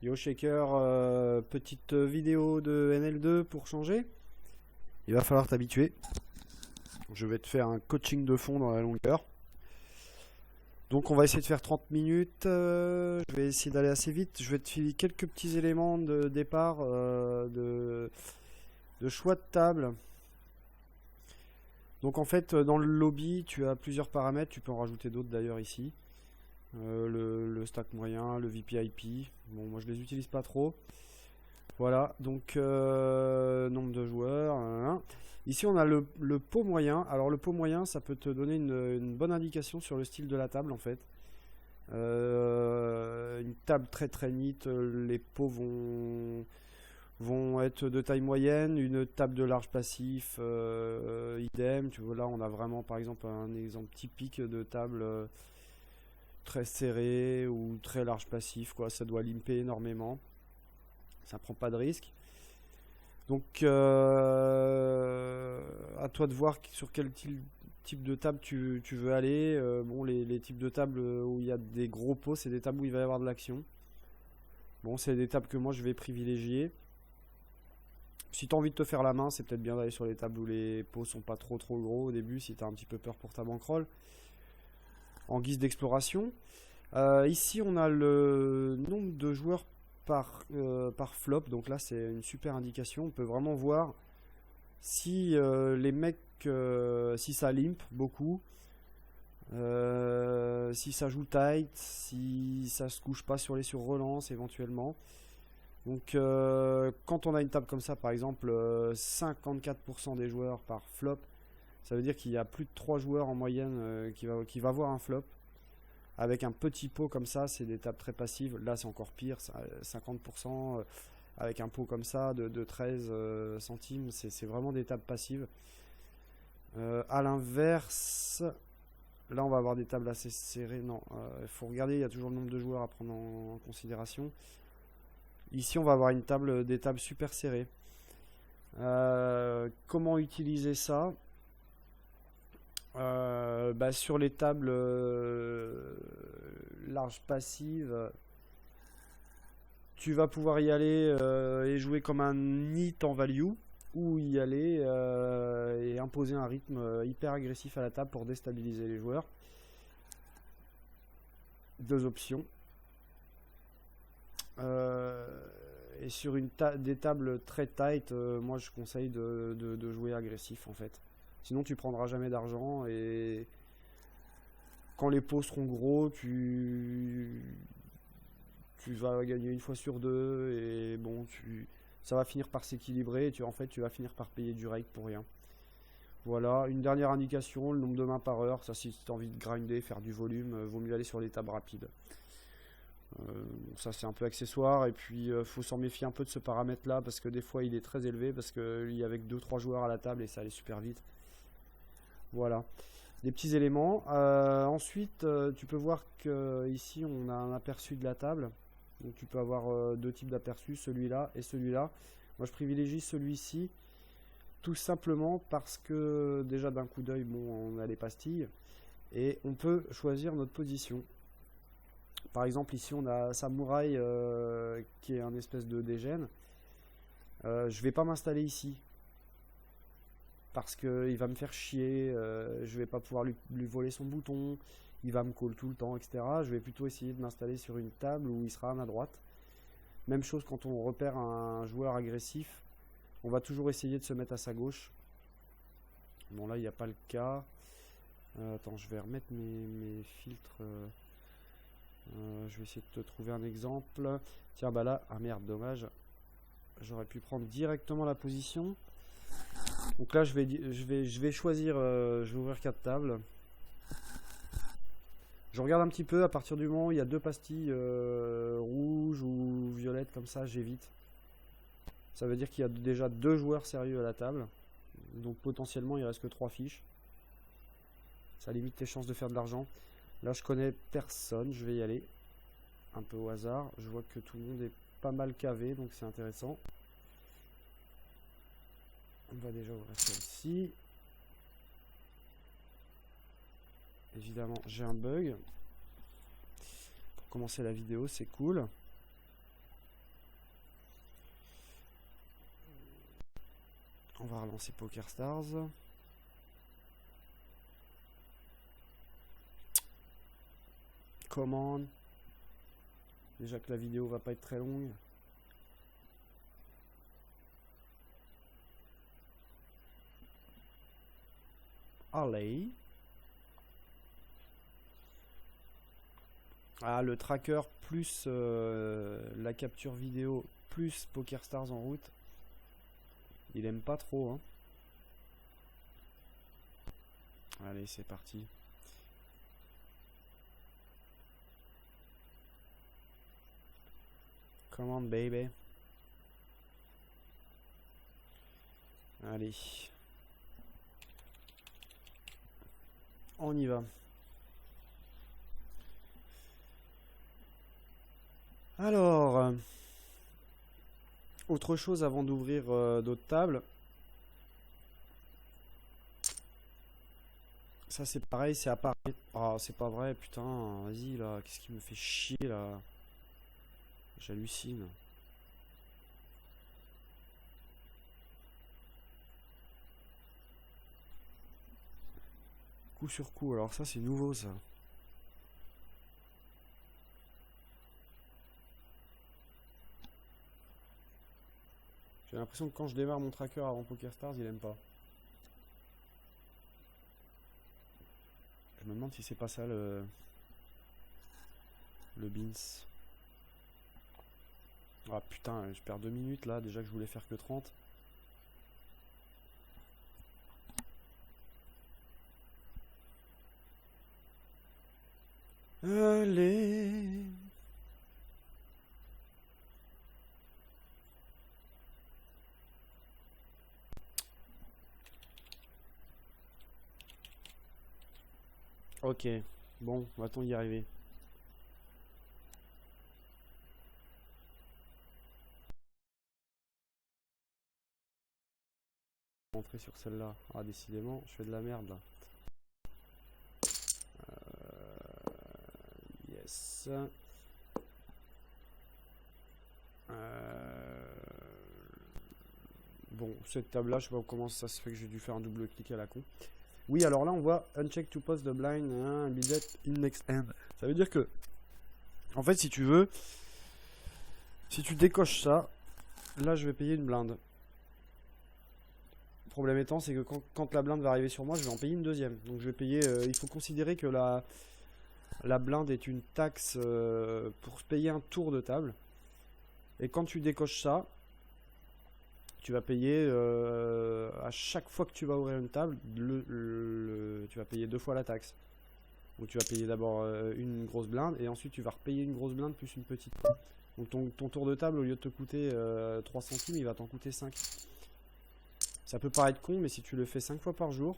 Yo Shaker, petite vidéo de NL2 pour changer. Il va falloir t'habituer. Je vais te faire un coaching de fond dans la longueur. Donc on va essayer de faire 30 minutes. Je vais essayer d'aller assez vite. Je vais te filer quelques petits éléments de départ, de choix de table. Donc en fait dans le lobby tu as plusieurs paramètres. Tu peux en rajouter d'autres d'ailleurs ici. Le stack moyen, le VPIP. Bon, moi je les utilise pas trop. Voilà, donc nombre de joueurs. Ici on a le pot moyen. Alors le pot moyen, ça peut te donner une bonne indication sur le style de la table en fait. Une table très neat, les pots vont être de taille moyenne. Une table de large passif, idem. Tu vois là, on a vraiment par exemple un exemple typique de table très serré ou très large passif, quoi. Ça doit limper énormément, ça prend pas de risque. Donc à toi de voir sur quel type de table tu veux aller. Bon, les types de tables où il y a des gros pots, c'est des tables où il va y avoir de l'action. Bon, c'est des tables que moi je vais privilégier. Si tu as envie de te faire la main, c'est peut-être bien d'aller sur les tables où les pots sont pas trop gros au début, si tu as un petit peu peur pour ta bankroll. En guise d'exploration, ici on a le nombre de joueurs par flop. Donc là c'est une super indication. On peut vraiment voir si les mecs, si ça limp beaucoup, si ça joue tight, si ça se couche pas sur les surrelances éventuellement. Donc quand on a une table comme ça, par exemple 54% des joueurs par flop, ça veut dire qu'il y a plus de 3 joueurs en moyenne qui va voir un flop. Avec un petit pot comme ça, c'est des tables très passives. Là, c'est encore pire, 50%. Avec un pot comme ça de 13 centimes, c'est vraiment des tables passives. À l'inverse, là, on va avoir des tables assez serrées. Non, il faut regarder, il y a toujours le nombre de joueurs à prendre en considération. Ici, on va avoir des tables super serrées. Comment utiliser ça ? Sur les tables larges passives, tu vas pouvoir y aller et jouer comme un nit en value, ou y aller et imposer un rythme hyper agressif à la table pour déstabiliser les joueurs. Deux options. Et sur des tables très tight, moi je conseille de jouer agressif en fait. Sinon tu prendras jamais d'argent, et quand les pots seront gros, tu vas gagner une fois sur deux, et bon, ça va finir par s'équilibrer, et tu vas finir par payer du rake pour rien. Voilà, une dernière indication, le nombre de mains par heure. Ça, si tu as envie de grinder, faire du volume, vaut mieux aller sur les tables rapides. Ça c'est un peu accessoire, et puis faut s'en méfier un peu de ce paramètre là, parce que des fois il est très élevé, parce qu'il y a avec 2-3 joueurs à la table et ça allait super vite. Voilà, des petits éléments. Ensuite, tu peux voir que ici on a un aperçu de la table. Donc tu peux avoir deux types d'aperçus, celui-là et celui-là. Moi je privilégie celui-ci, tout simplement parce que déjà d'un coup d'œil, bon, on a les pastilles et on peut choisir notre position. Par exemple ici on a Samouraï qui est un espèce de dégène. Je vais pas m'installer ici, parce qu'il va me faire chier, je vais pas pouvoir lui voler son bouton, il va me call tout le temps, etc. Je vais plutôt essayer de m'installer sur une table où il sera à ma droite. Même chose quand on repère un joueur agressif, on va toujours essayer de se mettre à sa gauche. Bon là il n'y a pas le cas. Attends, je vais remettre mes filtres. Je vais essayer de te trouver un exemple. Tiens, bah là, ah merde, dommage. J'aurais pu prendre directement la position. Donc là je vais choisir, je vais ouvrir 4 tables. Je regarde un petit peu, à partir du moment où il y a deux pastilles rouges ou violettes comme ça, j'évite. Ça veut dire qu'il y a déjà 2 joueurs sérieux à la table. Donc potentiellement il reste que 3 fiches. Ça limite tes chances de faire de l'argent. Là je connais personne, je vais y aller un peu au hasard. Je vois que tout le monde est pas mal cavé, donc c'est intéressant. On va déjà ouvrir celle-ci. Évidemment, j'ai un bug. Pour commencer la vidéo, c'est cool. On va relancer PokerStars. Commande. Déjà que la vidéo va pas être très longue. Allez. Ah, le tracker plus la capture vidéo plus PokerStars en route. Il aime pas trop, hein. Allez, c'est parti. Come on, baby. Allez. On y va. Alors, autre chose avant d'ouvrir d'autres tables. Ça c'est pareil, c'est à Paris. Ah, c'est pas vrai, putain, vas-y là, qu'est-ce qui me fait chier là? J'hallucine. Coup sur coup, alors ça c'est nouveau ça. J'ai l'impression que quand je démarre mon tracker avant PokerStars, il aime pas. Je me demande si c'est pas ça le Beans. Ah putain, je perds 2 minutes là, déjà que je voulais faire que 30. Allez. Ok, bon, va-t-on y arriver? Rentrer sur celle-là. Ah, décidément, je fais de la merde là. Yes. Bon, cette table-là, je sais pas comment ça se fait que j'ai dû faire un double clic à la con. Oui, alors là, on voit uncheck to post the blind, hein, bidet in next hand. Ça veut dire que, en fait, si tu veux, si tu décoches ça, là, je vais payer une blinde. Le problème étant, c'est que quand la blinde va arriver sur moi, je vais en payer une deuxième. Donc, je vais payer. Il faut considérer que la blinde est une taxe pour payer un tour de table. Et quand tu décoches ça, tu vas payer à chaque fois que tu vas ouvrir une table, tu vas payer 2 fois la taxe. Donc tu vas payer d'abord une grosse blinde et ensuite tu vas repayer une grosse blinde plus une petite. Donc ton tour de table, au lieu de te coûter 3 centimes, il va t'en coûter 5. Ça peut paraître con, mais si tu le fais 5 fois par jour,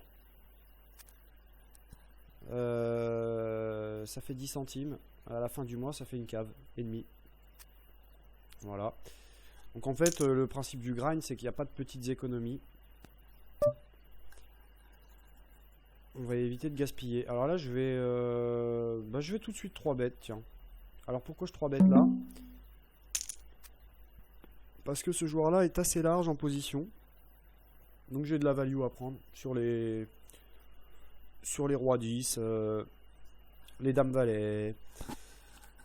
ça fait 10 centimes. À la fin du mois, ça fait une cave et demi. Voilà. Donc en fait, le principe du grind, c'est qu'il n'y a pas de petites économies. On va éviter de gaspiller. Alors là, je vais tout de suite 3 bêtes, tiens. Alors pourquoi je 3 bêtes là? Parce que ce joueur-là est assez large en position. Donc j'ai de la value à prendre sur les rois 10, les dames valets,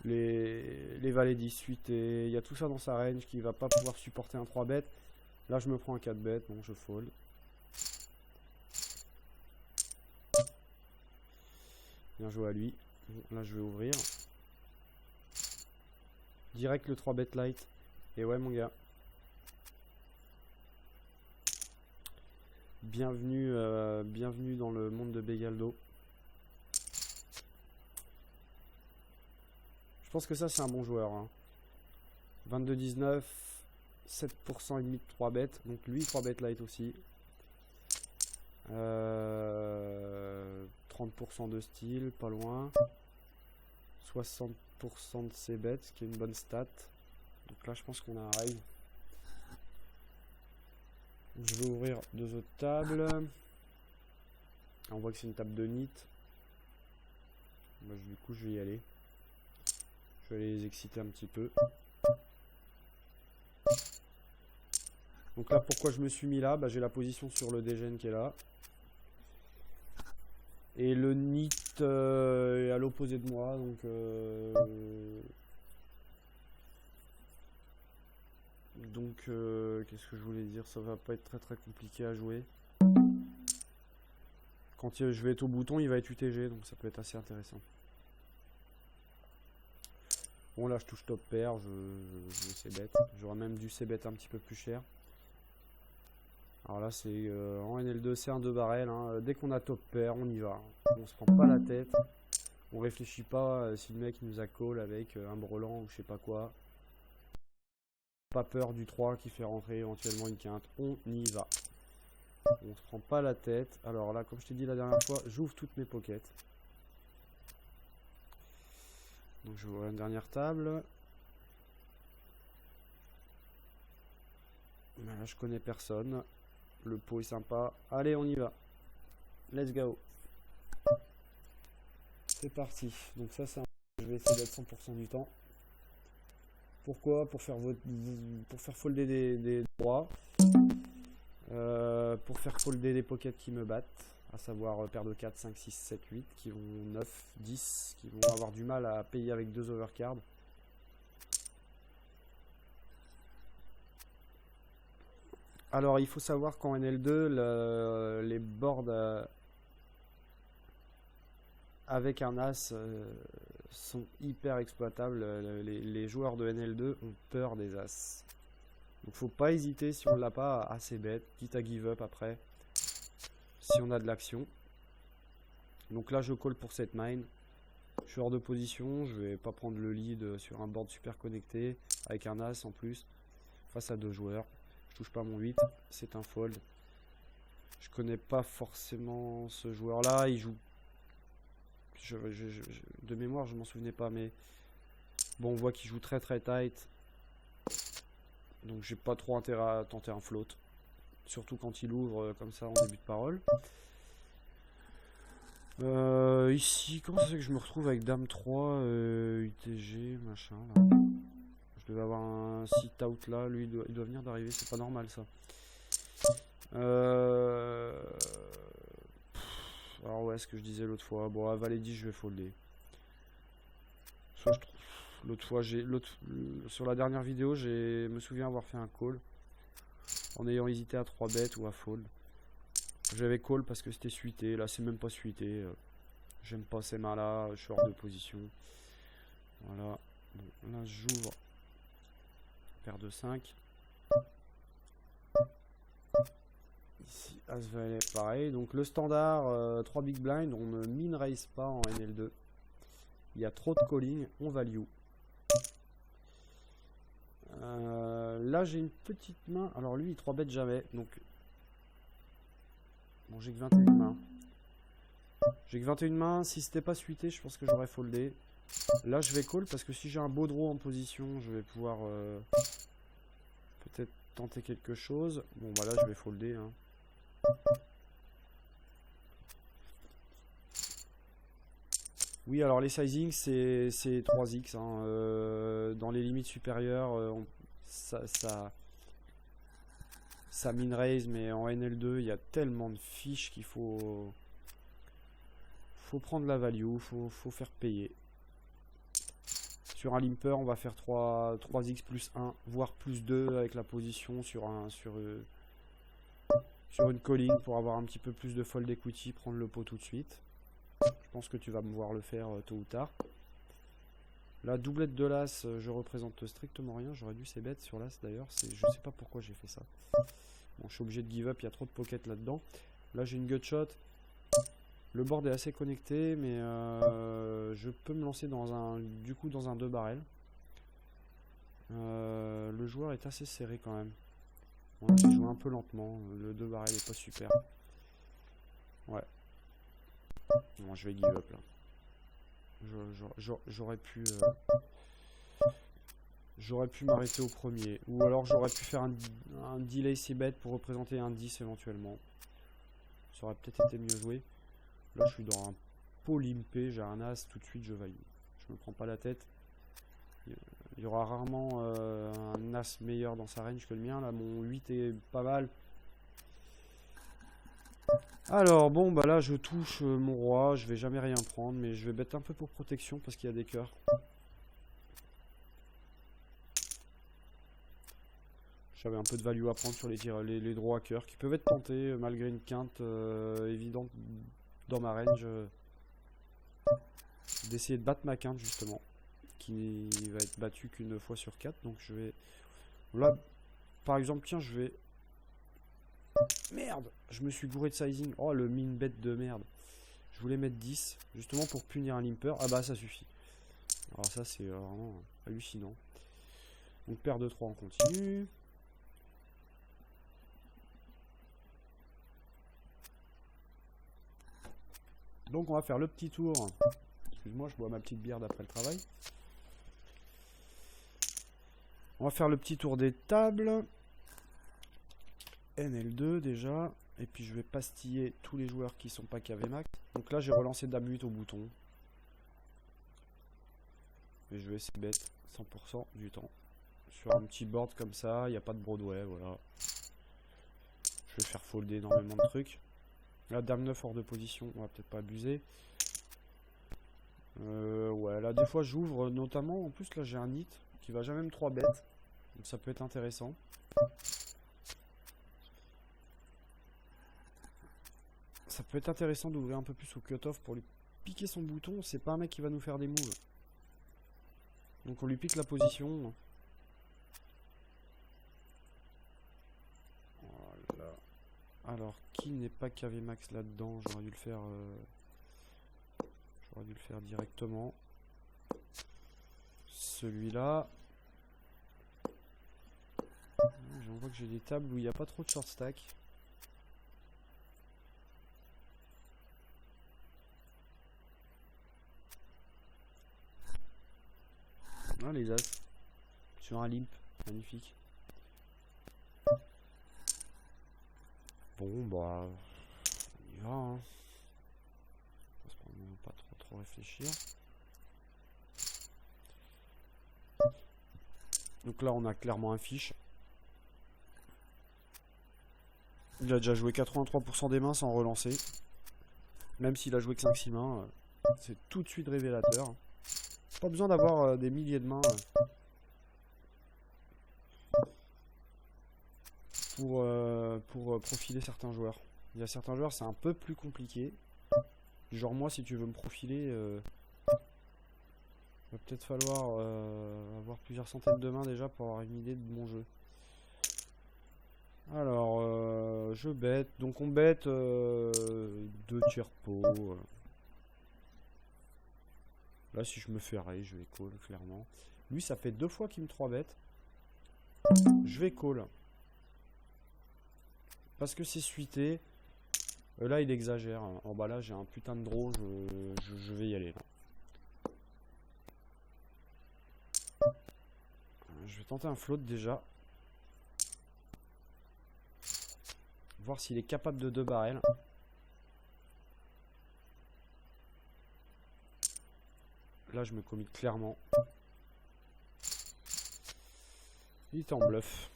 les valets 10 suités. Il y a tout ça dans sa range qui va pas pouvoir supporter un 3 bêtes. Là je me prends un 4 bêtes, bon je fold. Bien joué à lui. Bon, là je vais ouvrir. Direct le 3 bet light. Et ouais mon gars. Bienvenue, bienvenue dans le monde de Begaldo. Je pense que ça c'est un bon joueur. Hein. 22-19, 7% et demi de 3 bêtes. Donc lui 3 bet light aussi. 30% de style, pas loin. 60% de ses bêtes, ce qui est une bonne stat. Donc là je pense qu'on a un raise. Je vais ouvrir 2 autres tables. On voit que c'est une table de nit. Bah, du coup, je vais y aller. Je vais aller les exciter un petit peu. Donc là, pourquoi je me suis mis là, bah, j'ai la position sur le dégène qui est là. Et le nit est à l'opposé de moi, donc qu'est-ce que je voulais dire, ça va pas être très très compliqué à jouer. Quand je vais être au bouton, il va être UTG, donc ça peut être assez intéressant. Bon là je touche top pair, je c-bet. J'aurais même dû c-bet un petit peu plus cher. Alors là c'est en NL2 c'est un 2 barrel, hein. Dès qu'on a top pair on y va. On se prend pas la tête. On réfléchit pas si le mec nous a call avec un brelan ou je sais pas quoi. Pas peur du 3 qui fait rentrer éventuellement une quinte. On y va. On se prend pas la tête. Alors là comme je t'ai dit la dernière fois, j'ouvre toutes mes pockets. Donc je vois une dernière table. Là je connais personne. Le pot est sympa. Allez on y va. Let's go. C'est parti. Donc ça c'est un... Je vais essayer d'être 100% du temps. Pourquoi? Pour faire folder des droits. Pour faire folder des pockets qui me battent. À savoir paire de 4, 5, 6, 7, 8 qui vont 9, 10, qui vont avoir du mal à payer avec 2 overcards. Alors il faut savoir qu'en NL2 les boards avec un as sont hyper exploitables. Les joueurs de NL2 ont peur des as. Donc faut pas hésiter si on l'a pas à assez bête, quitte à give up après. Si on a de l'action. Donc là je call pour cette mine. Je suis hors de position, je vais pas prendre le lead sur un board super connecté avec un as en plus face à 2 joueurs. Je touche pas mon 8, c'est un fold. Je connais pas forcément ce joueur là, il joue de mémoire je m'en souvenais pas, mais bon on voit qu'il joue très très tight. Donc j'ai pas trop intérêt à tenter un float. Surtout quand il ouvre comme ça en début de parole. Ici, comment ça fait que je me retrouve avec Dame 3, UTG, machin là. Je devais avoir un sit out là, lui il doit venir d'arriver, c'est pas normal ça. Alors ouais, ce que je disais l'autre fois, bon à valet 10 je vais folder. Soit je trouve... L'autre fois, sur la dernière vidéo, je me souviens avoir fait un call en ayant hésité à 3 bêtes ou à fold. J'avais call parce que c'était suité. Là, c'est même pas suité. J'aime pas ces mains là. Je suis hors de position. Voilà. Bon, là, j'ouvre. Paire de 5. Ici, As valet, pareil. Donc, le standard 3 big blind, on ne min raise pas en NL2. Il y a trop de calling, on value. Là j'ai une petite main. Alors lui il 3 bêtes jamais. Donc bon j'ai que 21 mains. J'ai que 21 mains. Si c'était pas suité je pense que j'aurais foldé. Là je vais call parce que si j'ai un beau draw en position je vais pouvoir peut-être tenter quelque chose. Bon bah là je vais folder hein. Oui, alors les sizing c'est 3x. Hein. Dans les limites supérieures, ça min raise, mais en NL2, il y a tellement de fiches qu'il faut prendre la value, faut faire payer. Sur un limper, on va faire 3x plus 1, voire plus 2 avec la position sur une calling pour avoir un petit peu plus de fold equity, prendre le pot tout de suite. Je pense que tu vas me voir le faire tôt ou tard. La doublette de l'as, je représente strictement rien. J'aurais dû c-bet sur l'as d'ailleurs. Je sais pas pourquoi j'ai fait ça. Bon, je suis obligé de give up, il y a trop de pocket là-dedans. Là, j'ai une gut shot. Le board est assez connecté, mais je peux me lancer dans un 2 barrels. Le joueur est assez serré quand même. Bon, il joue un peu lentement. Le 2 barrels est pas super. Ouais. Bon, je vais give up là. J'aurais pu m'arrêter au premier. Ou alors j'aurais pu faire un delay c-bet pour représenter un 10 éventuellement. Ça aurait peut-être été mieux joué. Là je suis dans un pot limpé, j'ai un as, tout de suite je valide. Je me prends pas la tête. Il y aura rarement un as meilleur dans sa range que le mien. Là, mon 8 est pas mal. Alors, bon, bah là, je touche mon roi. Je vais jamais rien prendre, mais je vais bet un peu pour protection parce qu'il y a des cœurs. J'avais un peu de value à prendre sur les draws à cœur qui peuvent être tentés malgré une quinte évidente dans ma range. D'essayer de battre ma quinte justement, qui va être battue qu'une fois sur 4. Donc je vais... Là, par exemple, tiens, je vais... Merde, je me suis gouré de sizing. Oh, le min bet de merde. Je voulais mettre 10, justement pour punir un limper. Ah bah ça suffit. Alors ça c'est vraiment hallucinant. Donc paire de 3 en continu. Donc on va faire le petit tour. Excuse-moi, je bois ma petite bière d'après le travail. On va faire le petit tour des tables. NL2 déjà. Et puis je vais pastiller tous les joueurs qui sont pas KV max. Donc là j'ai relancé Dame 8 au bouton. Et je vais essayer de bet 100% du temps. Sur un petit board comme ça, il n'y a pas de Broadway, voilà. Je vais faire folder énormément de trucs. Là, Dame 9 hors de position, on va peut-être pas abuser. Ouais, là des fois j'ouvre, notamment, en plus là j'ai un hit qui va jamais me 3 bet. Donc ça peut être intéressant. Ça peut être intéressant d'ouvrir un peu plus au cut-off pour lui piquer son bouton. C'est pas un mec qui va nous faire des moves. Donc on lui pique la position. Voilà. Alors, qui n'est pas KV max là-dedans? J'aurais dû le faire... J'aurais dû le faire directement. Celui-là. On voit que j'ai des tables où il n'y a pas trop de short stack. Ah, les as. Sur un limp. Magnifique. Bon, bah... On y va, hein. Pas trop réfléchir. Donc là, on a clairement un fiche. Il a déjà joué 83% des mains sans relancer. Même s'il a joué que 5-6 mains, c'est tout de suite révélateur. Pas besoin d'avoir des milliers de mains pour profiler certains joueurs. Il y a certains joueurs, c'est un peu plus compliqué. Genre moi, si tu veux me profiler, il va peut-être falloir avoir plusieurs centaines de mains déjà pour avoir une idée de mon jeu. Alors, je bet. Donc on bet 2 tiers pot. Là, si je me fais raise, je vais call, clairement. Lui, ça fait 2 fois qu'il me 3 bet. Je vais call. Parce que c'est suité. Là, il exagère. Oh, bah là, j'ai un putain de draw. Je vais y aller. Là. Je vais tenter un float déjà. Voir s'il est capable de 2 barrels. Là, je me commit clairement. Il est en bluff.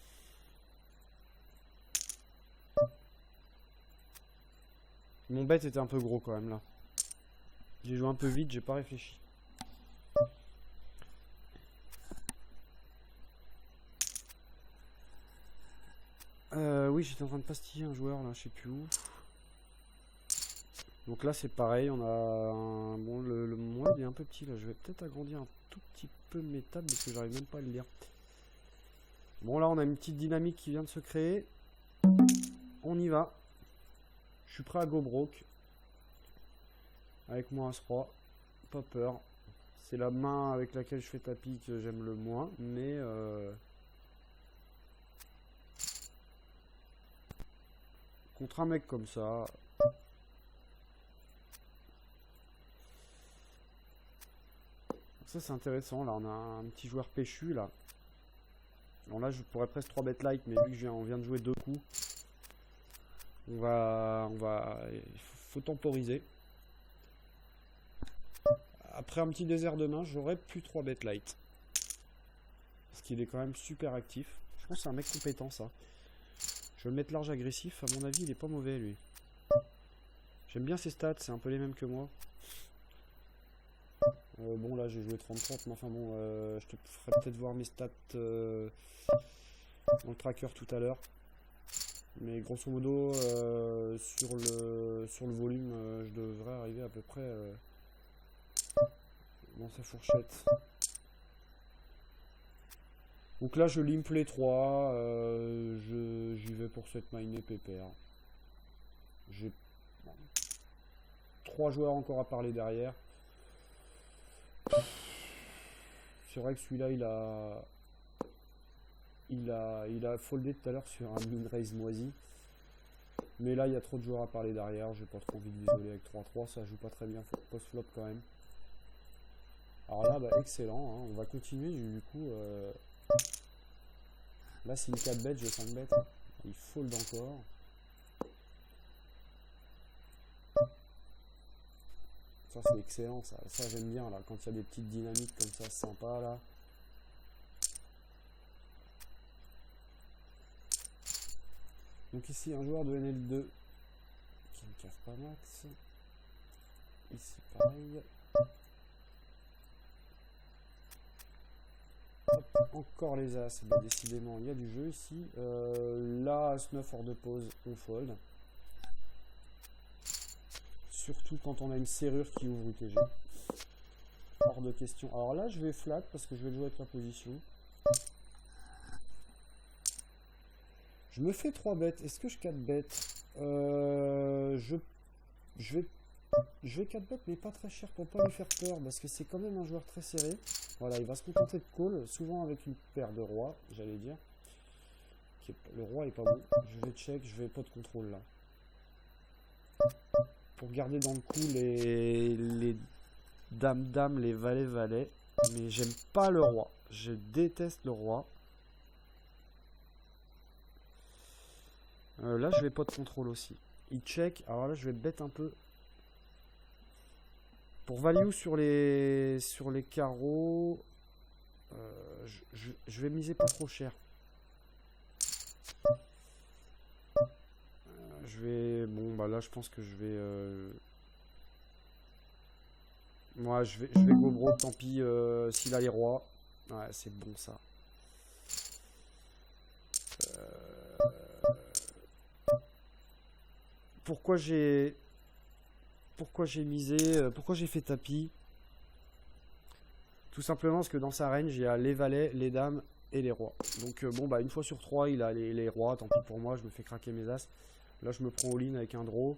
Mon bet était un peu gros quand même là. J'ai joué un peu vite, j'ai pas réfléchi. Oui, j'étais en train de pastiller un joueur là, je sais plus où. Donc là c'est pareil, on a un... Bon, le moins il est un peu petit là, je vais peut-être agrandir un tout petit peu mes tables parce que j'arrive même pas à le lire. Bon là on a une petite dynamique qui vient de se créer. On y va. Je suis prêt à go broke. Avec moi As-Roi. Pas peur. C'est la main avec laquelle je fais tapis que j'aime le moins, mais... Contre un mec comme ça... Ça c'est intéressant, là on a un petit joueur péchu là. Alors là je pourrais presque 3 bet light, mais vu que on vient de jouer 2 coups, il faut temporiser. Après un petit désert de main, j'aurais pu 3 bet light. Parce qu'il est quand même super actif. Je pense que c'est un mec compétent, ça. Je vais le mettre large agressif. À mon avis, il est pas mauvais, lui. J'aime bien ses stats, c'est un peu les mêmes que moi. Bon, là, j'ai joué 30-30, mais enfin bon, je te ferai peut-être voir mes stats dans le tracker tout à l'heure. Mais grosso modo, sur le volume, je devrais arriver à peu près dans sa fourchette. Donc là, je limpe les 3. J'y vais pour cette mine pépère. J'ai 3 joueurs encore à parler derrière. C'est vrai que celui-là, il a foldé tout à l'heure sur un min raise moisi. Mais là, il y a trop de joueurs à parler derrière. J'ai pas trop envie de l'isoler avec 3-3. Ça joue pas très bien post-flop quand même. Alors là, bah, excellent. Hein. On va continuer. Du coup, là, c'est une 4 bet, j'ai 5 bêtes. Hein. Il fold encore. Ça, c'est excellent. Ça j'aime bien. Là, quand il y a des petites dynamiques comme ça, sympa là. Donc ici, un joueur de NL2 qui ne cave pas max. Ici, pareil. Hop, encore les as. Bah, décidément, il y a du jeu ici. Là, As-9 hors de pause, on fold. Surtout quand on a une serrure qui ouvre UTG. Hors de question. Alors là, je vais flat parce que je vais jouer avec la position. Je me fais 3 bêtes. Est-ce que je 4 bêtes je vais 4 bêtes, mais pas très cher pour pas lui faire peur parce que c'est quand même un joueur très serré. Voilà, il va se contenter de call, souvent avec une paire de rois, j'allais dire. Le roi est pas bon. Je vais check, je vais pas de contrôle là. Pour garder dans le coup les dames-dames, les valets-valets. Mais j'aime pas le roi. Je déteste le roi. Là, je vais pas de contrôle aussi. Il check. Alors là, je vais bet un peu. Pour value sur les carreaux, je vais miser pas trop cher. Bon, bah là, je pense que je vais. Moi, je vais go bro. Tant pis s'il a les rois. Ouais, c'est bon ça. Pourquoi j'ai misé, pourquoi j'ai fait tapis? Tout simplement parce que dans sa range, il y a les valets, les dames et les rois. Donc bon, bah une fois sur 3, il a les rois. Tant pis pour moi, je me fais craquer mes as. Là, je me prends all-in avec un draw.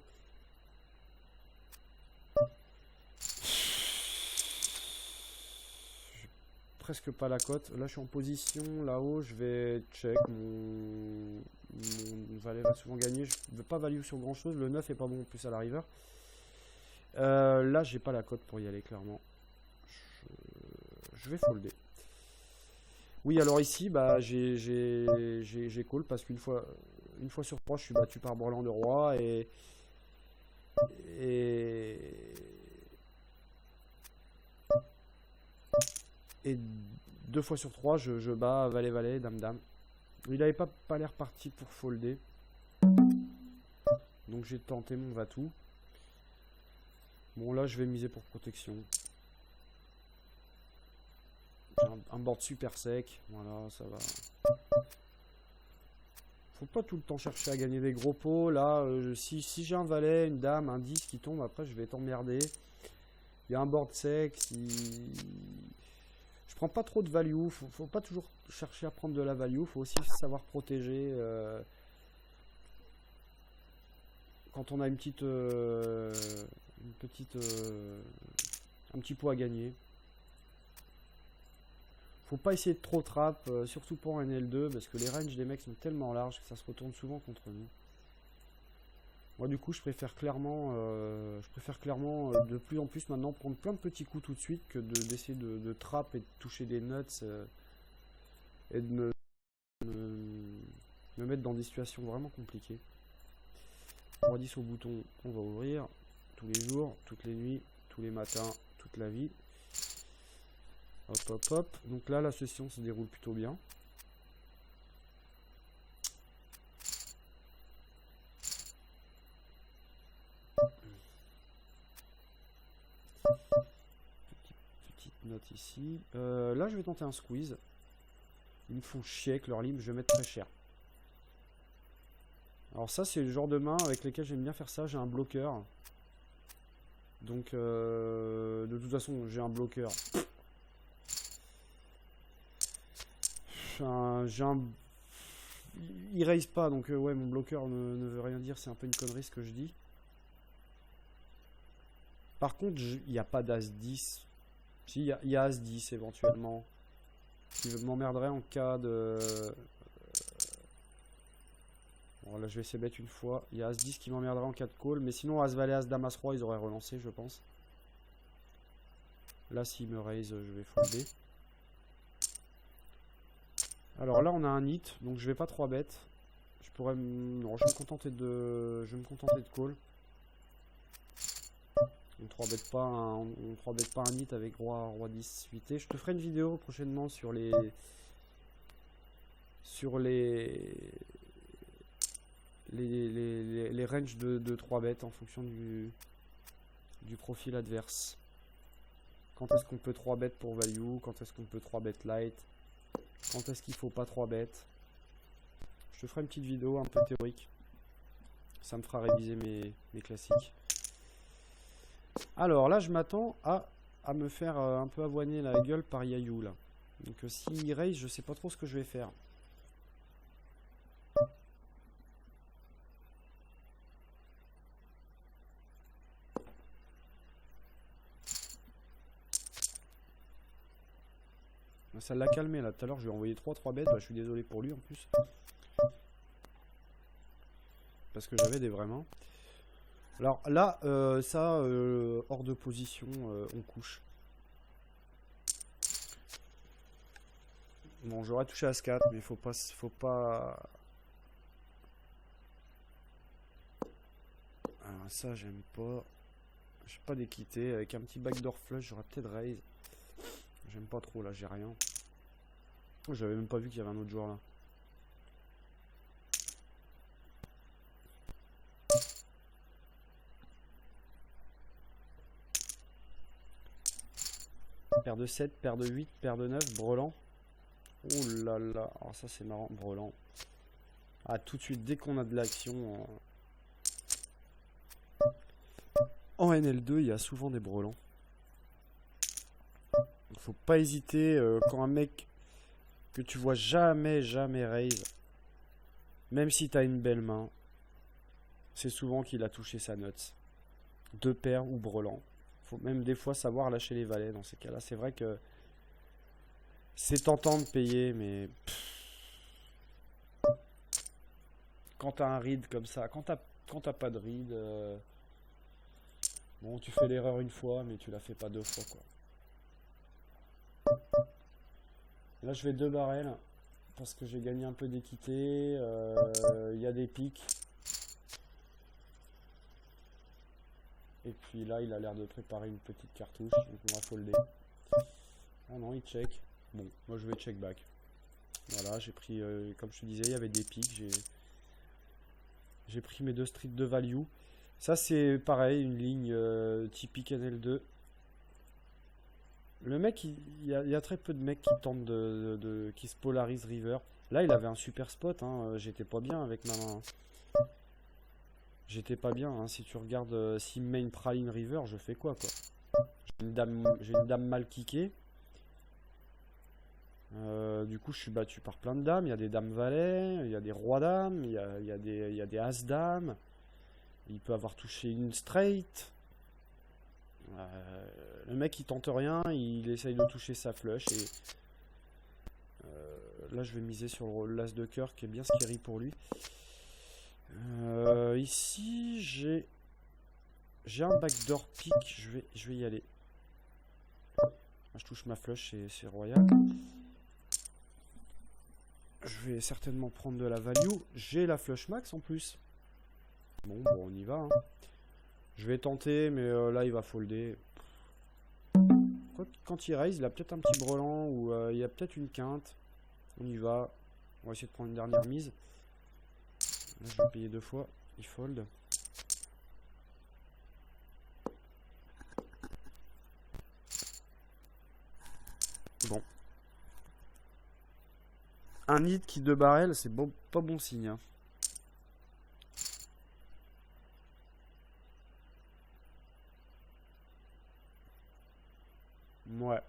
J'ai presque pas la cote. Là, je suis en position. Là-haut, je vais check. Mon valet va souvent gagner. Je ne veux pas value sur grand-chose. Le 9 est pas bon en plus à la river. Là, j'ai pas la cote pour y aller, clairement. Je vais folder. Oui, alors ici, bah, j'ai call parce qu'une fois sur 3, je suis battu par Brelan de roi et 2 fois sur 3, je bats valet-valet, dame-dame. Il avait pas l'air parti pour folder. Donc j'ai tenté mon va-tout. Bon, là, je vais miser pour protection. Un board super sec. Voilà, ça va. Faut pas tout le temps chercher à gagner des gros pots. Là, si j'ai un valet, une dame, un 10 qui tombe, après, je vais t'emmerder. Il y a un board sec. Je prends pas trop de value. Faut pas toujours chercher à prendre de la value. Faut aussi savoir protéger. Quand on a un petit pot à gagner. Faut pas essayer de trop trap, surtout pas en NL2, parce que les ranges des mecs sont tellement larges que ça se retourne souvent contre nous. Moi du coup je préfère clairement de plus en plus maintenant prendre plein de petits coups tout de suite que d'essayer de trap et de toucher des nuts et de me mettre dans des situations vraiment compliquées. Roi 10 au bouton, on va ouvrir tous les jours, toutes les nuits, tous les matins, toute la vie. Hop, hop, hop. Donc là, la session se déroule plutôt bien. Petite note ici. Là, je vais tenter un squeeze. Ils me font chier avec leur lime, je vais mettre très cher. Alors ça, c'est le genre de main avec lesquels j'aime bien faire ça. J'ai un bloqueur. Donc, de toute façon, j'ai un bloqueur. Il raise pas, donc ouais, mon bloqueur ne veut rien dire. C'est un peu une connerie ce que je dis. Par contre, il n'y a pas d'As-10. Si, il y a As-10 éventuellement. Qui m'emmerderait en cas de... Bon, là, je vais essayer de mettre une fois. Il y a As-10 qui m'emmerderait en cas de call. Mais sinon, As-Valet, As-Dame, As-Roi, ils auraient relancé, je pense. Là, s'il me raise, je vais folder. Alors là, on a un hit. Donc, je vais pas 3 bêtes. Je pourrais... Non, je vais me contenter de... call. On 3 bête pas un hit avec roi 10 8. Je te ferai une vidéo prochainement sur les ranges de 3 bêtes en fonction du profil adverse. Quand est-ce qu'on peut 3 bêtes pour value, quand est-ce qu'on peut 3 bêtes light, quand est-ce qu'il faut pas 3 bêtes. Je te ferai une petite vidéo un peu théorique. Ça me fera réviser mes classiques. Alors là, je m'attends à me faire un peu avoiner la gueule par Yayou là. Donc s'il raise, je sais pas trop ce que je vais faire. Ça l'a calmé là. Tout à l'heure, je lui ai envoyé 3 bêtes. Bah, je suis désolé pour lui en plus. Parce que j'avais des vrais mains. Alors là, hors de position, on couche. Bon, j'aurais touché As-4, mais faut pas... Alors ça, j'aime pas. J'ai pas d'équité. Avec un petit backdoor flush, j'aurais peut-être raise. J'aime pas trop, là, j'ai rien. J'avais même pas vu qu'il y avait un autre joueur là. Paire de 7, paire de 8, paire de 9, brelan. Oh là là, alors ça c'est marrant, brelan. Ah, tout de suite, dès qu'on a de l'action... En NL2, il y a souvent des brelans. Faut pas hésiter quand un mec que tu vois jamais raise, même si tu as une belle main, c'est souvent qu'il a touché sa nuts. 2 paires ou brelan. Faut même des fois savoir lâcher les valets dans ces cas-là. C'est vrai que c'est tentant de payer, mais quand t'as un read comme ça, quand t'as pas de read, bon, tu fais l'erreur une fois, mais tu la fais pas 2 fois, quoi. Là, je vais 2 barrels parce que j'ai gagné un peu d'équité. Il y a des pics. Et puis là, il a l'air de préparer une petite cartouche. Donc on va folder. Ah non, il check. Bon, moi je vais check back. Voilà, j'ai pris, comme je te disais, il y avait des pics. J'ai pris mes 2 streets de value. Ça, c'est pareil, une ligne typique NL2. Le mec, il y a très peu de mecs qui tentent qui se polarisent river. Là, il avait un super spot. Hein. J'étais pas bien avec ma main. J'étais pas bien. Hein. Si tu regardes, s'il me met une praline river, je fais quoi, J'ai une dame mal kickée. Du coup, je suis battu par plein de dames. Il y a des dames valets, il y a des rois dames, il y a des as dames. Il peut avoir touché une straight. Le mec il tente rien, il essaye de toucher sa flush et là je vais miser sur l'as de cœur qui est bien scary pour lui. Ici j'ai un backdoor pick, je vais y aller. Je touche ma flush, c'est royal. Je vais certainement prendre de la value. J'ai la flush max en plus. Bon, on y va. Hein. Je vais tenter, mais là il va folder. Pourquoi Quand il raise, il a peut-être un petit brelan ou il y a peut-être une quinte. On y va. On va essayer de prendre une dernière mise. Là, je vais payer 2 fois. Il fold. Bon. Un hit qui 2 barrels, c'est bon, pas bon signe. Hein. Ouais.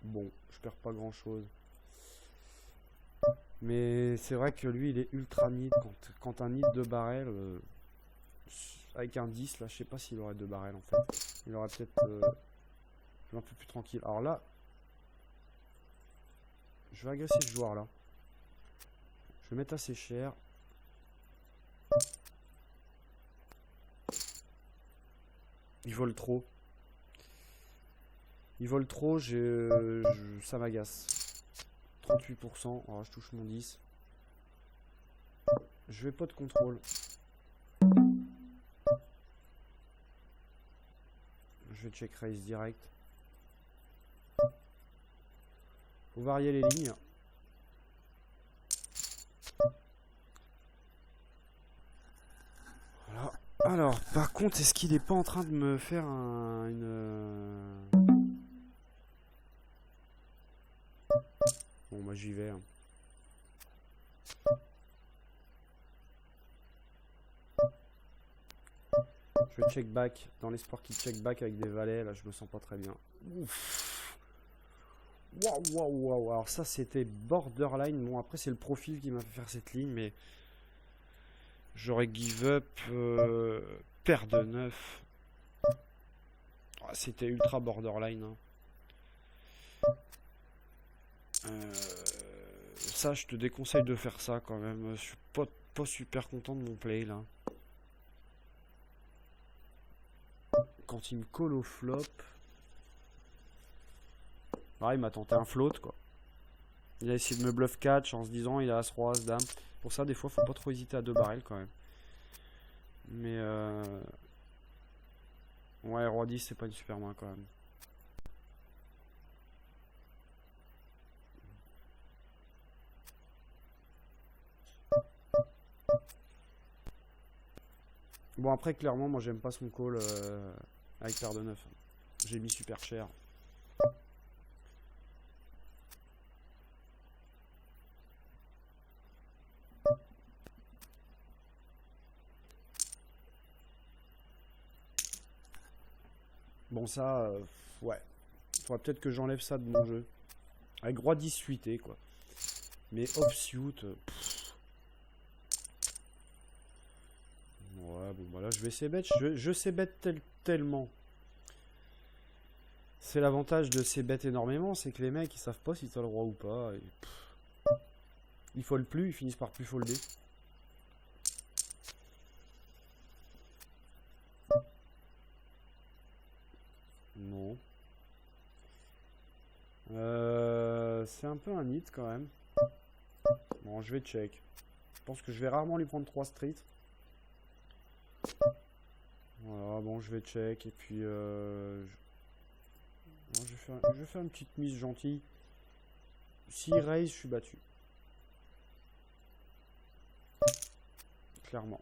Bon, je perds pas grand chose. Mais c'est vrai que lui, il est ultra nid. Quand un nid 2 barrels, avec un 10, là, je sais pas s'il aurait 2 barrels en fait. Il aurait peut-être un peu plus tranquille. Alors là, je vais agresser ce joueur là. Je vais mettre assez cher. Il vole trop. Il vole trop, ça m'agace. 38%, alors je touche mon 10. Je vais pas de contrôle. Je vais check raise direct. Faut varier les lignes. Voilà. Alors, par contre, est-ce qu'il est pas en train de me faire Bon, moi j'y vais. Hein. Je vais check back dans l'espoir qu'il check back avec des valets. Là, je me sens pas très bien. Ouf. Waouh, waouh, waouh. Alors, ça c'était borderline. Bon, après, c'est le profil qui m'a fait faire cette ligne, mais j'aurais give up paire de 9. Oh, c'était ultra borderline. Hein. Ça, je te déconseille de faire ça quand même. Je suis pas super content de mon play là. Quand il me colle au flop. Ah, il m'a tenté un float quoi. Il a essayé de me bluff catch en se disant il a As-Roi, As-Dame. Pour ça, des fois, faut pas trop hésiter à 2 barrels quand même. Mais ouais, Roi 10, c'est pas une super main quand même. Bon, après, clairement, moi, j'aime pas son call avec paire de 9. J'ai mis super cher. Bon, ça, ouais. Faudrait peut-être que j'enlève ça de mon jeu. Avec Roi 10 suité, quoi. Mais offsuit, ouais, bon, voilà, je vais essayer bet. Je sais bet tellement. C'est l'avantage de ces bêtes énormément, c'est que les mecs, ils savent pas si t'as le roi ou pas. Et ils foldent plus, ils finissent par plus folder. Non. C'est un peu un hit quand même. Bon, je vais check. Je pense que je vais rarement lui prendre 3 streets. Voilà, bon, je vais check. Et puis, non, je vais faire une petite mise gentille. S'il raise, je suis battu. Clairement.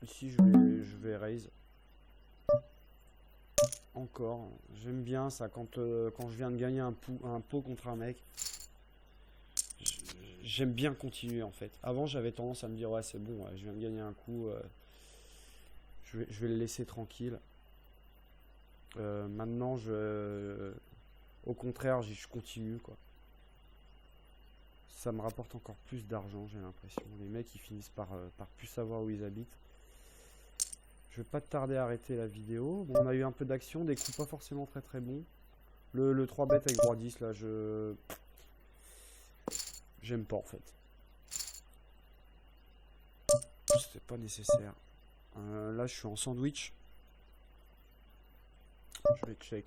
Ici, je vais raise. Encore. J'aime bien ça quand je viens de gagner un pot contre un mec. J'aime bien continuer en fait. Avant, j'avais tendance à me dire ouais, c'est bon, ouais, je viens de gagner un coup. Je vais le laisser tranquille. Maintenant, au contraire, je continue quoi. Ça me rapporte encore plus d'argent, j'ai l'impression. Les mecs, ils finissent par plus savoir où ils habitent. Je vais pas tarder à arrêter la vidéo. Bon, on a eu un peu d'action, des coups pas forcément très très bons. Le 3 bet avec Roi 10, là, j'aime pas en fait. C'était pas nécessaire. Là, je suis en sandwich. Je vais check.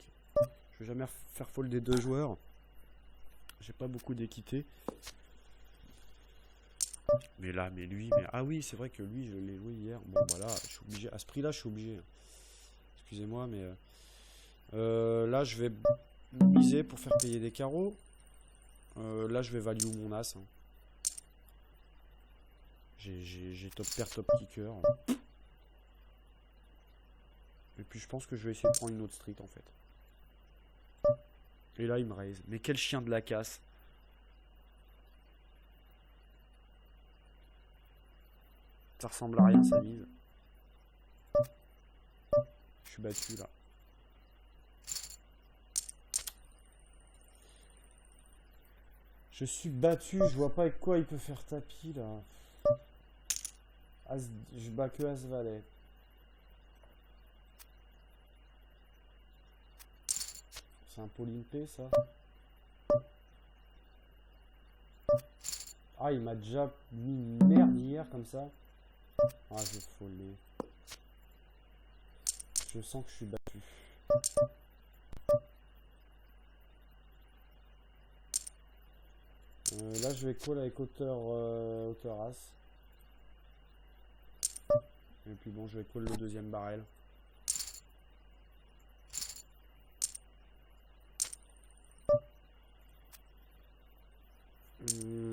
Je vais jamais faire fold des 2 joueurs. J'ai pas beaucoup d'équité. Mais là, ah oui, c'est vrai que lui, je l'ai joué hier. Bon, voilà, je suis obligé. À ce prix-là, je suis obligé. Excusez-moi, mais Là, je vais miser pour faire payer des carreaux. Là, je vais value mon as. Hein. J'ai top pair, top kicker. Et puis, je pense que je vais essayer de prendre une autre street en fait. Et là, il me raise. Mais quel chien de la casse! Ça ressemble à rien, sa mise. Je suis battu là. Je suis battu, je vois pas avec quoi il peut faire tapis là. Je bats que As Valet. C'est un Pauline ça. Ah, il m'a déjà mis une merde hier comme ça. Ah, je vais foller. Je sens que je suis battu. Là, je vais call avec hauteur As. Et puis bon, je vais call le deuxième barrel. Mmh.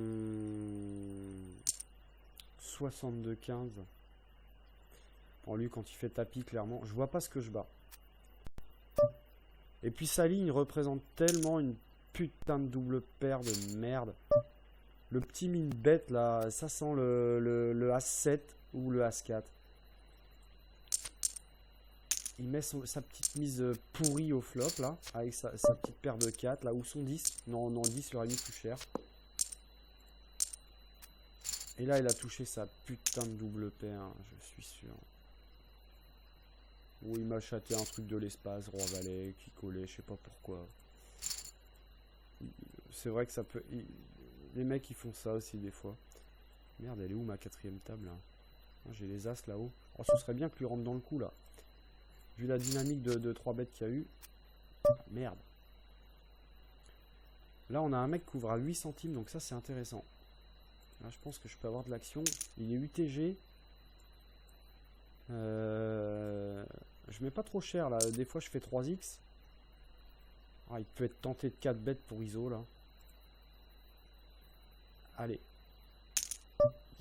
62-15. Bon, lui, quand il fait tapis, clairement, je vois pas ce que je bats. Et puis sa ligne représente tellement une putain de double paire de merde. Le petit min bet là, ça sent le As-7 ou le As-4. Il met sa petite mise pourrie au flop là, avec sa petite paire de 4 là, où son 10. Non, 10 il aurait mis plus cher. Et là, il a touché sa putain de double paire, hein, je suis sûr. Ou il m'a chaté un truc de l'espace, roi valet, qui collait, je sais pas pourquoi. C'est vrai que ça peut... Les mecs, ils font ça aussi des fois. Merde, elle est où ma quatrième table là? J'ai les as là-haut. Oh, ce serait bien que lui rentre dans le coup là. Vu la dynamique de 3 bêtes qu'il y a eu. Merde. Là, on a un mec qui ouvre à 8 centimes, donc ça, c'est intéressant. Là, je pense que je peux avoir de l'action. Il est UTG. Je mets pas trop cher là. Des fois, je fais 3x. Ah, il peut être tenté de 4 bêtes pour ISO là. Allez.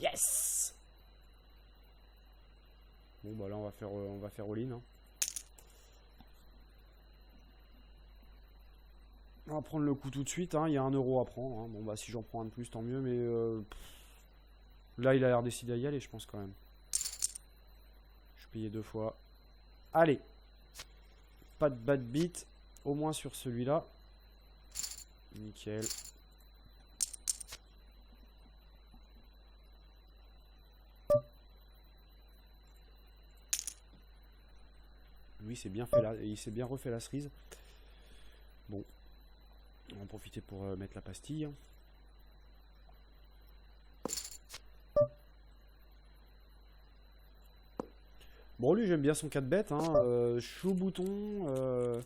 Yes! Bon, bah là, on va faire all-in. Hein. On va prendre le coup tout de suite. Hein. Il y a 1 euro à prendre. Hein. Bon, bah si j'en prends un de plus, tant mieux. Mais là, il a l'air décidé à y aller, je pense quand même. Je suis payé 2 fois. Allez. Pas de bad beat. Au moins sur celui-là. Nickel. Lui, il s'est bien refait la cerise. Bon. On va en profiter pour mettre la pastille. Bon, lui, j'aime bien son 4 bêtes. Hein. Je suis au bouton.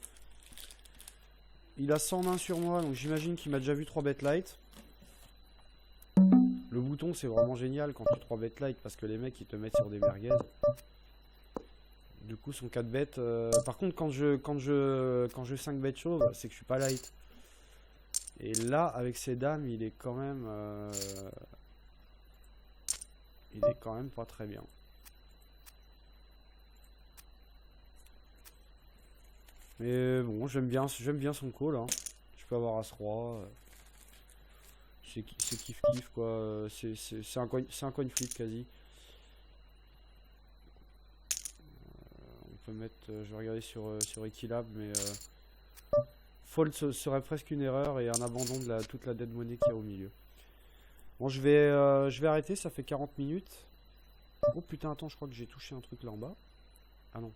Il a 100 mains sur moi, donc j'imagine qu'il m'a déjà vu 3 bêtes light. Le bouton, c'est vraiment génial quand tu 3 bêtes light parce que les mecs, ils te mettent sur des merguez. Du coup, son 4 bêtes. Par contre, quand je 5 bêtes chauve, c'est que je suis pas light. Et là, avec ces dames, il est quand même pas très bien. Mais bon, j'aime bien son call. Hein. Je peux avoir As-Roi. C'est kiff quoi. C'est un coin flip quasi. On peut mettre. Je vais regarder sur Equilab, mais fold serait presque une erreur et un abandon de toute la dead money qu'il y a au milieu. Bon, je vais arrêter, ça fait 40 minutes. Oh putain, attends, je crois que j'ai touché un truc là en bas. Ah non.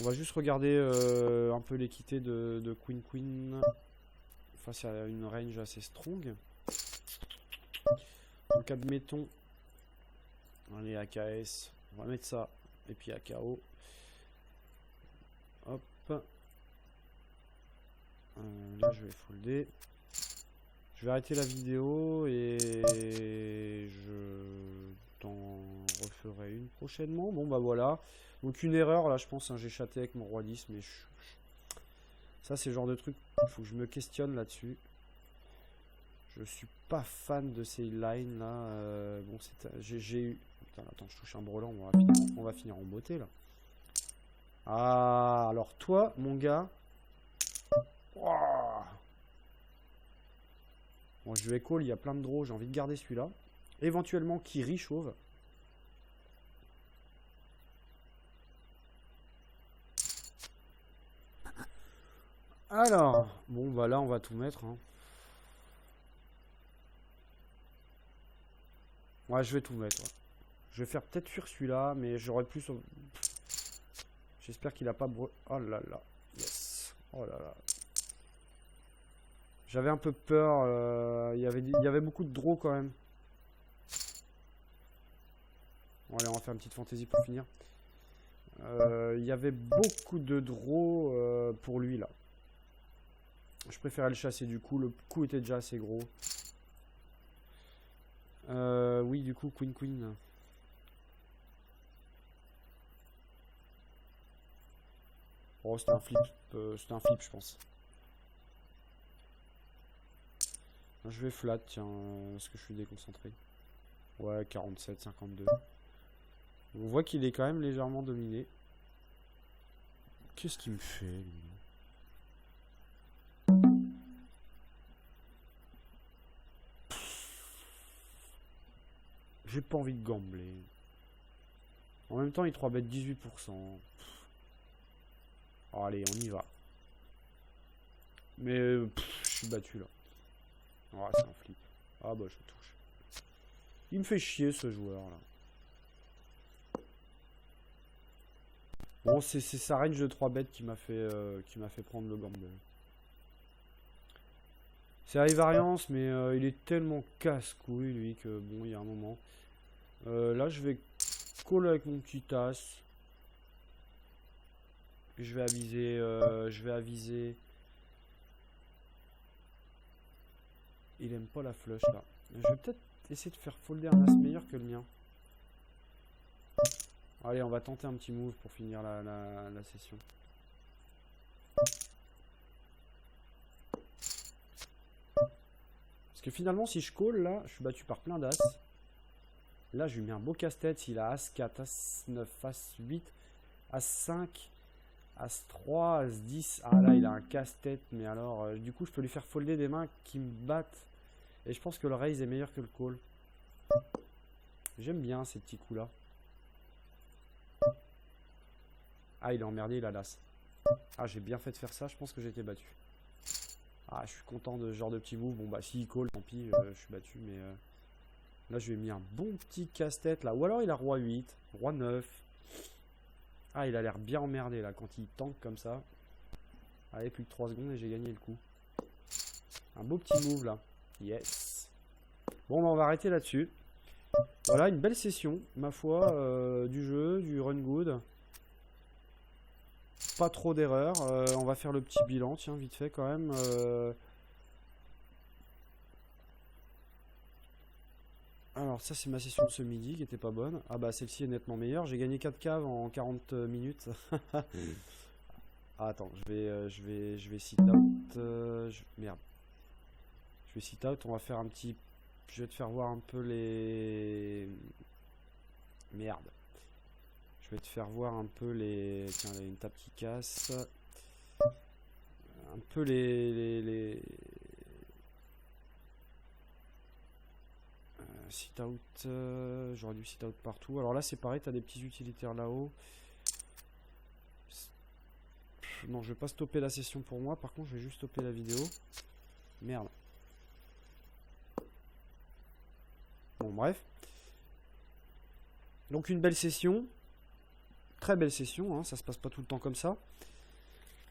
On va juste regarder un peu l'équité de Queen face à une range assez strong. Donc admettons, allez AKS, on va mettre ça et puis AKO. Hop. Là je vais folder. Je vais arrêter la vidéo et je t'en referai une prochainement. Bon bah voilà. Aucune erreur là, je pense, hein, j'ai chaté avec mon roi 10, mais ça c'est le genre de truc, il faut que je me questionne là-dessus. Je suis pas fan de ces lines là. Bon, j'ai eu... Putain, attends, je touche un brelan, on va finir en beauté là. Ah, alors toi, mon gars... Ouah. Bon, je vais call, il y a plein de draws, j'ai envie de garder celui-là. Éventuellement, Kiri chauve. Alors, bon, bah là, on va tout mettre. Hein. Ouais, je vais tout mettre. Ouais. Je vais faire peut-être fuir celui-là, mais j'aurais plus... J'espère qu'il a pas... Oh là là. Yes. Oh là là. J'avais un peu peur. Il y avait beaucoup de draws quand même. Bon, allez, on va faire une petite fantaisie pour finir. Il y avait beaucoup de draws pour lui là. Je préférais le chasser du coup. Le coup était déjà assez gros. Oui, du coup, Queen Queen. Oh, c'était un flip, je pense. Je vais flat, tiens, parce que je suis déconcentré. Ouais, 47, 52. On voit qu'il est quand même légèrement dominé. Qu'est-ce qu'il me fait, lui? J'ai pas envie de gambler. En même temps, il 3 bet 18%. Oh, allez, on y va. Mais je suis battu là. Oh, c'est un flip. Ah bah je touche. Il me fait chier ce joueur là. Bon, c'est sa range de 3 bêtes qui m'a fait prendre le gamble. C'est high variance, mais il est tellement casse-couille lui que bon, il y a un moment. Là, je vais call avec mon petit as. Je vais aviser. Il aime pas la flush là. Je vais peut-être essayer de faire folder un as meilleur que le mien. Allez, on va tenter un petit move pour finir la session. Parce que finalement, si je call là, je suis battu par plein d'as. Là, je lui mets un beau casse-tête. S'il a as 4, as 9, as 8, as 5, as 3, as 10. Ah là, il a un casse-tête. Mais alors, du coup, je peux lui faire folder des mains qui me battent. Et je pense que le raise est meilleur que le call. J'aime bien ces petits coups là. Ah, il est emmerdé, il a l'as. Ah, j'ai bien fait de faire ça, je pense que j'ai été battu. Ah, je suis content de ce genre de petit move. Bon, bah, s'il call, tant pis, je suis battu. Mais là, je lui ai mis un bon petit casse-tête là. Ou alors, il a roi 8, roi 9. Ah, il a l'air bien emmerdé là quand il tank comme ça. Allez, plus que 3 secondes et j'ai gagné le coup. Un beau petit move là. Yes. Bon, bah, on va arrêter là-dessus. Voilà, une belle session, ma foi, du jeu, du run good. Pas trop d'erreurs. On va faire le petit bilan, tiens, vite fait quand même. Alors ça c'est ma session de ce midi qui était pas bonne. Ah bah celle-ci est nettement meilleure. J'ai gagné 4 caves en 40 minutes. Ah, attends, je vais sit out. Merde. Je vais sit out, on va faire un petit... Je vais te faire voir un peu les... Merde. Je vais te faire voir un peu les... Tiens, là, une table qui casse. Un peu les... Sit out. J'aurais dû sit out partout. Alors là, c'est pareil, tu as des petits utilitaires là-haut. Non, je vais pas stopper la session pour moi. Par contre, je vais juste stopper la vidéo. Merde. Bon, bref. Donc, une belle session. Très belle session, hein, ça se passe pas tout le temps comme ça.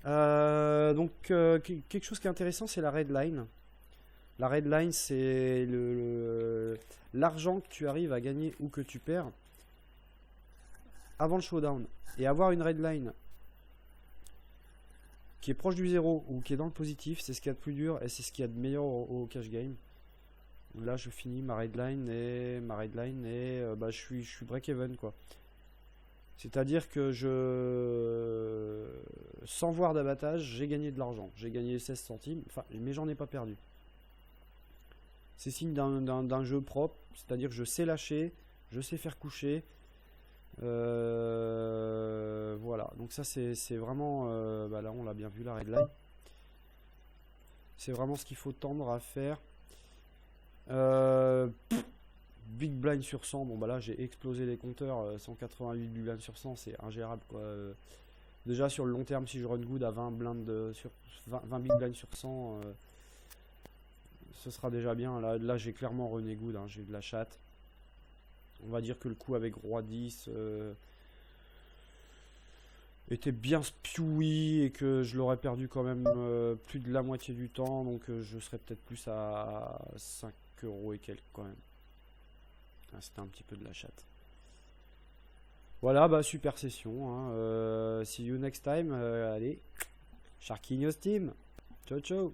Quelque chose qui est intéressant, c'est la red line. La red line, c'est l'argent que tu arrives à gagner ou que tu perds avant le showdown. Et avoir une red line qui est proche du zéro ou qui est dans le positif, c'est ce qu'il y a de plus dur et c'est ce qu'il y a de meilleur au cash game. Là, je finis ma red line et bah, je suis break even quoi. C'est-à-dire que sans voir d'abattage, j'ai gagné de l'argent. J'ai gagné 16 centimes, enfin, mais j'en ai pas perdu. C'est signe d'un jeu propre, c'est-à-dire que je sais lâcher, je sais faire coucher. Voilà, donc ça c'est vraiment, bah là on l'a bien vu la red line. C'est vraiment ce qu'il faut tendre à faire. Big blind sur 100, bon bah là j'ai explosé les compteurs, 188 big blind sur 100 c'est ingérable quoi. Déjà sur le long terme, si je run good à 20 blindes sur 20 big blind sur 100, ce sera déjà bien. Là j'ai clairement runné good, hein, j'ai eu de la chatte. On va dire que le coup avec roi 10 était bien spioui et que je l'aurais perdu quand même plus de la moitié du temps, donc je serais peut-être plus à 5 euros et quelques quand même. Ah, c'était un petit peu de la chatte. Voilà, bah super session, hein. See you next time. Allez, Sharkinho Steam. Ciao ciao.